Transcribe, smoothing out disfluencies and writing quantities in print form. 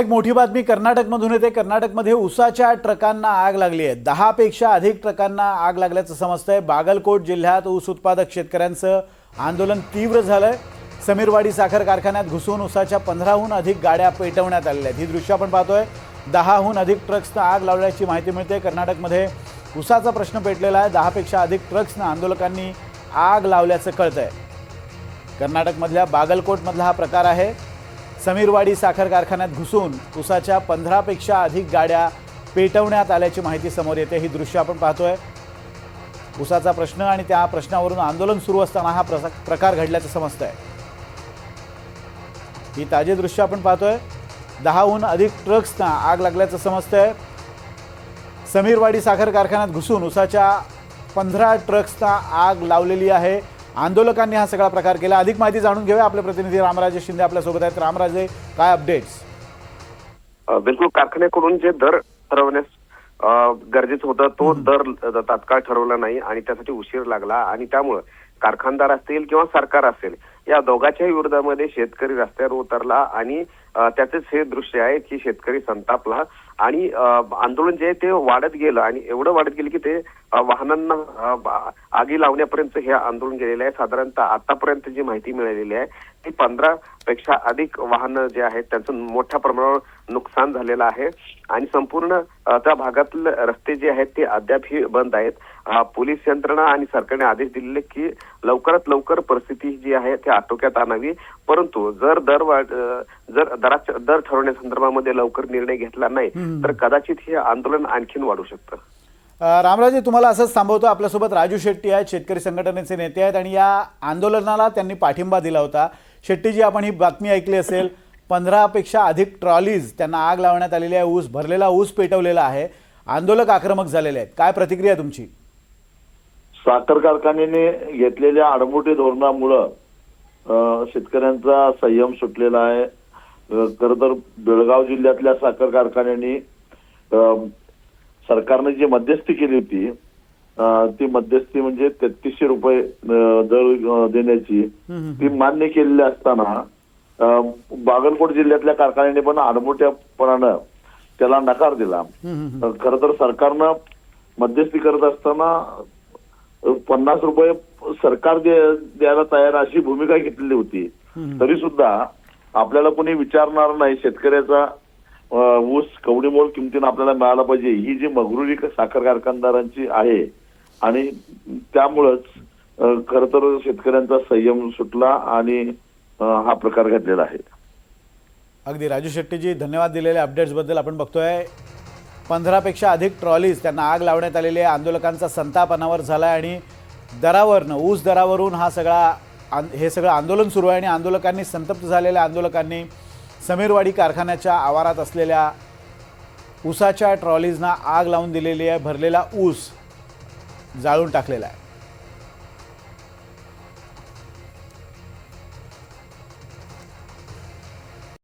एक मोठी बातमी कर्नाटकमधून येते। कर्नाटकमध्ये ऊसाच्या ट्रकांना आग लागली आहे। 10 पेक्षा अधिक ट्रकांना आग लागल्याचं समजतंय। बागलकोट जिल्ह्यात ऊस उत्पादक शेतकऱ्यांचं आंदोलन तीव्र झालंय। समीरवाडी साखर कारखान्यात घुसून ऊसाच्या 15हून अधिक गाड्या पेटवण्यात आलेल्या आहेत। ही दृश्य आपण पाहतोय। 10हून अधिक ट्रक्सना आग लावल्याची माहिती मिळते। कर्नाटकमध्ये ऊसाचा प्रश्न पेटलेला आहे। 10 पेक्षा अधिक ट्रक्सना आंदोलकांनी आग लावल्याचं कळतंय। कर्नाटकमधल्या बागलकोटमधला हा प्रकार आहे। समीरवाडी साखर कारखान्यात घुसून ऊसाच्या 15 पेक्षा अधिक गाड्या पेटवण्यात आल्याची माहिती समोर येते। ही दृश्य आपण पाहतोय। ऊसाचा प्रश्न आणि त्या प्रश्नावरून आंदोलन सुरू असताना हा प्रकार घडल्याचं समजतंय। ही ताजी दृश्य आपण पाहतोय। 10हून अधिक ट्रक्सना आग लागल्याचं समजतंय। समीरवाडी साखर कारखान्यात घुसून ऊसाच्या 15 ट्रक्सना आग लावलेली आहे। आंदोलकांनी हा सगळा प्रकार केला। अधिक माहिती जाणून घेऊया। आपले प्रतिनिधी रामराजे शिंदे आपल्या सोबत आहेत। रामराजे, काय अपडेट्स? बिलकुल, कारखान्याकडून जे दर ठरवण्यास गरजेचं होतं तो दर तात्काळ ठरवला नाही आणि त्यासाठी उशीर लागला आणि त्यामुळे कारखानदार असतील किंवा सरकार असेल या दोघांच्याही विरोधामध्ये शेतकरी रस्त्यावर उतरला आणि त्याचेच हे दृश्य आहे की शेतकरी संतापला आणि आंदोलन जे आहे ते वाढत गेलं आणि एवढं वाढत गेलं की ते वाहनांना आगी लावण्यापर्यंत हे आंदोलन गेलेलं आहे। साधारणतः आतापर्यंत जी माहिती मिळालेली आहे ती 15 पेक्षा अधिक वाहनं जे आहेत त्यांचं मोठ्या प्रमाणावर नुकसान झालेलं आहे आणि संपूर्ण त्या भागातले रस्ते जे आहेत ते अद्यापही बंद आहेत। पोलीस यंत्रणा आणि सरकारने आदेश दिलेले की लवकरात लवकर परिस्थिती जी आहे ती आटोक्यात आणावी, परंतु जर दराच्या दर ठरवण्यासंदर्भामध्ये लवकर निर्णय घेतला नाही तर कदाचित हे आंदोलन आणखीन वाढू शकतं। रामराजे, तुम्हाला असंच थांबवतो। आपल्यासोबत राजू शेट्टी आहेत, शेतकरी संघटनेचे नेते आहेत आणि या आंदोलनाला त्यांनी पाठिंबा दिला होता। शेट्टीजी, आपण ही बातमी ऐकली असेल, 15 पेक्षा अधिक ट्रॉलीज त्यांना आग लावण्यात आलेली आहे। ऊस भरलेला ऊस पेटवलेला आहे। आंदोलक आक्रमक झालेले आहेत। काय प्रतिक्रिया तुमची? साखर कारखान्याने घेतलेल्या आडमुठी धोरणामुळे शेतकऱ्यांचा संयम सुटलेला आहे। खरं तर बेळगाव जिल्ह्यातल्या साखर कारखान्यांनी सरकारने जी मध्यस्थी केली होती ती मध्यस्थी म्हणजे 3300 रुपये दर देण्याची ती मान्य केलेली असताना बागलकोट जिल्ह्यातल्या कारखान्याने पण आडमुठ्यापणानं त्याला नकार दिला। खरं तर सरकारनं मध्यस्थी करत असताना 50 रुपये सरकार द्यायला तयार अशी भूमिका घेतलेली होती। तरी सुद्धा आपल्याला कोणी विचारणार नाही, शेतकऱ्याचा ऊस कवडीमोल किमतीनं आपल्याला मिळाला पाहिजे, ही जी मगरुरी साखर कारखानदारांची आहे आणि त्यामुळंच खरं तर शेतकऱ्यांचा संयम सुटला आणि हा प्रकार घडलेला आहे। अगदी राजू शेट्टीजी, धन्यवाद दिलेल्या अपडेट्स बद्दल। आपण बघतोय 15 पेक्षा अधिक ट्रॉलीज त्यांना आग लावण्यात आलेली आहे। आंदोलकांचा संताप अनावर झालाय आणि दरावरनं ऊस दरावरून हे सगळं आंदोलन सुरू आहे आणि आंदोलकांनी, संतप्त झालेल्या आंदोलकांनी समीरवाडी कारखान्याच्या आवारात असलेल्या ऊसाच्या ट्रॉलीजना आग लावून दिलेली आहे। भरलेला ऊस जाळून टाकलेला आहे।